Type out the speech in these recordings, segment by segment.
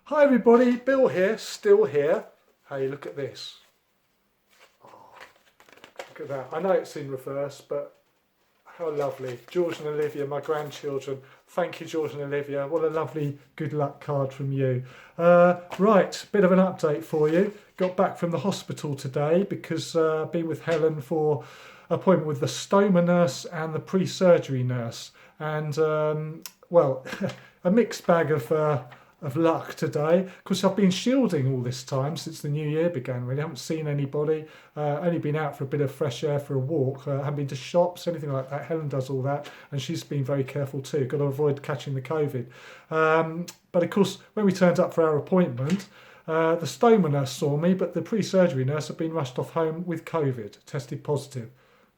Hi everybody, Bill here, still here. Hey, look at this. Oh, look at that. I know it's in reverse, but how lovely. George and Olivia, my grandchildren. Thank you, George and Olivia. What a lovely good luck card from you. Right, bit of an update for you. Got back from the hospital today because I've been with Helen for appointment with the stoma nurse and the pre-surgery nurse. And, well, a mixed bag of luck today. Of course, I've been shielding all this time since the new year began. Really, I haven't seen anybody. Only been out for a bit of fresh air for a walk. Haven't been to shops, anything like that. Helen does all that, and she's been very careful too. Got to avoid catching the COVID. But of course, when we turned up for our appointment, the stoma nurse saw me, but the pre-surgery nurse had been rushed off home with COVID, tested positive.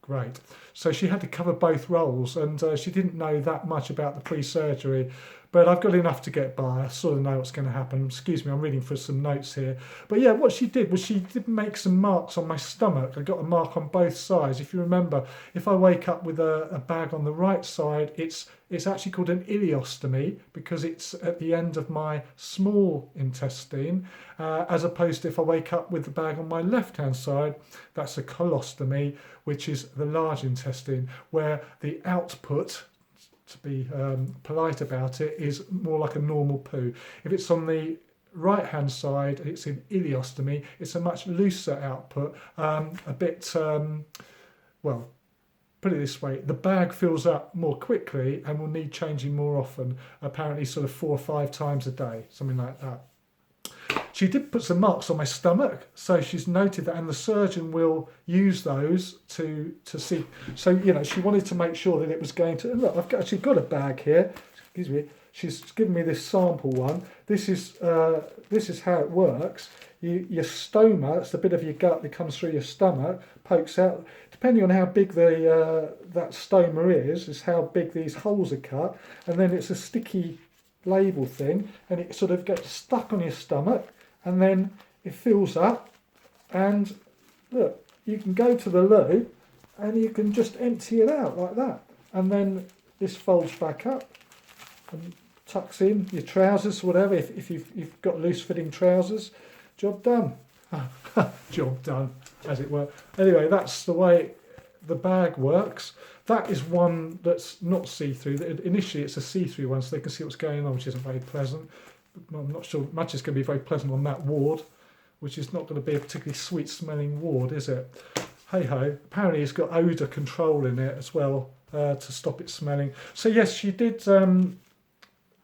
Great. So she had to cover both roles, and she didn't know that much about the pre-surgery. But I've got enough to get by. I sort of know what's going to happen. Excuse me, I'm reading for some notes here. But yeah, what she did was she did make some marks on my stomach. I got a mark on both sides. If you remember, if I wake up with a bag on the right side, it's actually called an ileostomy because it's at the end of my small intestine, as opposed to if I wake up with the bag on my left-hand side, that's a colostomy, which is the large intestine, where the output, to be polite about it, is more like a normal poo. If it's on the right hand side, it's in ileostomy, it's a much looser output, a bit, well, put it this way, the bag fills up more quickly and will need changing more often, apparently sort of 4 or 5 times a day, something like that. She did put some marks on my stomach, so she's noted that, and the surgeon will use those to see. So, you know, she wanted to make sure that it was going to. Look, I've actually got a bag here. Excuse me. She's given me this sample one. This is how it works. Your stoma, that's the bit of your gut that comes through your stomach, pokes out. Depending on how big that stoma is how big these holes are cut, and then it's a sticky label thing, and it sort of gets stuck on your stomach, and then it fills up, and look, you can go to the loo and you can just empty it out like that, and then this folds back up and tucks in your trousers, whatever, if you've got loose fitting trousers. Job done. Job done, as it were. Anyway, that's the way the bag works. That is one that's not see-through. Initially it's a see-through one, so they can see what's going on, which isn't very pleasant. I'm not sure much is going to be very pleasant on that ward, which is not going to be a particularly sweet-smelling ward, is it? Hey-ho. Apparently it's got odour control in it as well, to stop it smelling. So yes, she did.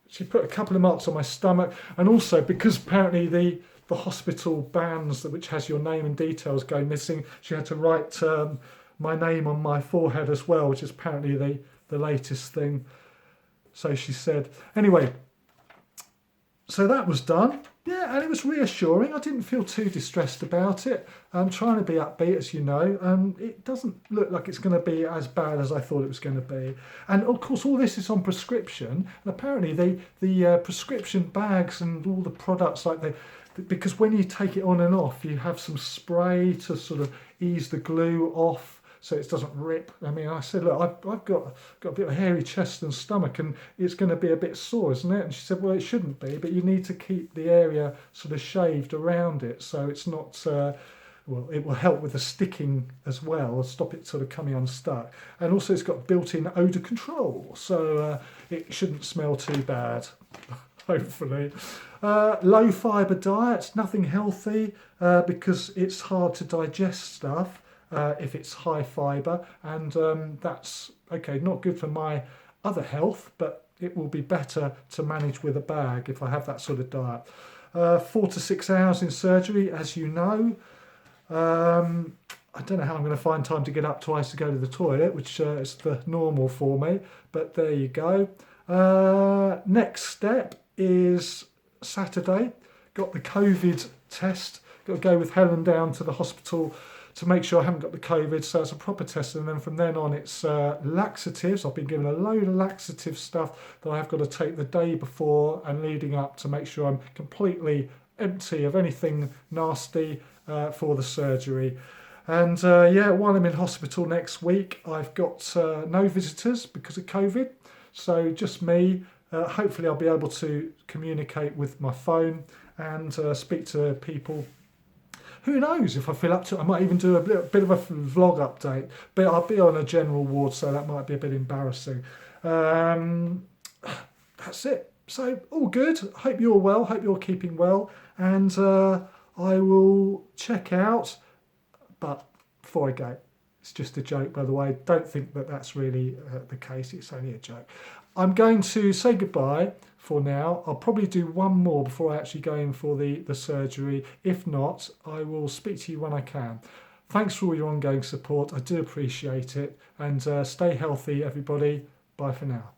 She put a couple of marks on my stomach, and also because apparently the hospital bans, which has your name and details, go missing, she had to write my name on my forehead as well, which is apparently the latest thing, so she said. Anyway, so that was done. Yeah, and it was reassuring. I didn't feel too distressed about it. I'm trying to be upbeat, as you know. It doesn't look like it's going to be as bad as I thought it was going to be. And of course, all this is on prescription. And apparently, the prescription bags and all the products, because when you take it on and off, you have some spray to sort of ease the glue off, so it doesn't rip. I mean, I said, look, I've got a bit of a hairy chest and stomach, and it's going to be a bit sore, isn't it? And she said, well, it shouldn't be, but you need to keep the area sort of shaved around it, so it's not. Well, it will help with the sticking as well, stop it sort of coming unstuck. And also, it's got built-in odour control, so it shouldn't smell too bad. Hopefully. Low fibre diet, nothing healthy, because it's hard to digest stuff if it's high fibre, and that's okay, not good for my other health, but it will be better to manage with a bag if I have that sort of diet. 4 to 6 hours in surgery, as you know. I don't know how I'm going to find time to get up twice to go to the toilet, which is the normal for me, but there you go. Next step is Saturday. Got the COVID test. Got to go with Helen down to the hospital to make sure I haven't got the COVID, so it's a proper test, and then from then on it's laxatives. I've been given a load of laxative stuff that I've got to take the day before and leading up to make sure I'm completely empty of anything nasty for the surgery. And yeah, while I'm in hospital next week, I've got no visitors because of COVID, so just me, Hopefully I'll be able to communicate with my phone and speak to people. Who knows, if I feel up to it, I might even do a bit of a vlog update, but I'll be on a general ward, so that might be a bit embarrassing. That's it. So all good. Hope you're well, hope you're keeping well, and I will check out, but before I go, it's just a joke, by the way. Don't think that that's really the case. It's only a joke. I'm going to say goodbye for now. I'll probably do one more before I actually go in for the surgery. If not, I will speak to you when I can. Thanks for all your ongoing support. I do appreciate it. And stay healthy, everybody. Bye for now.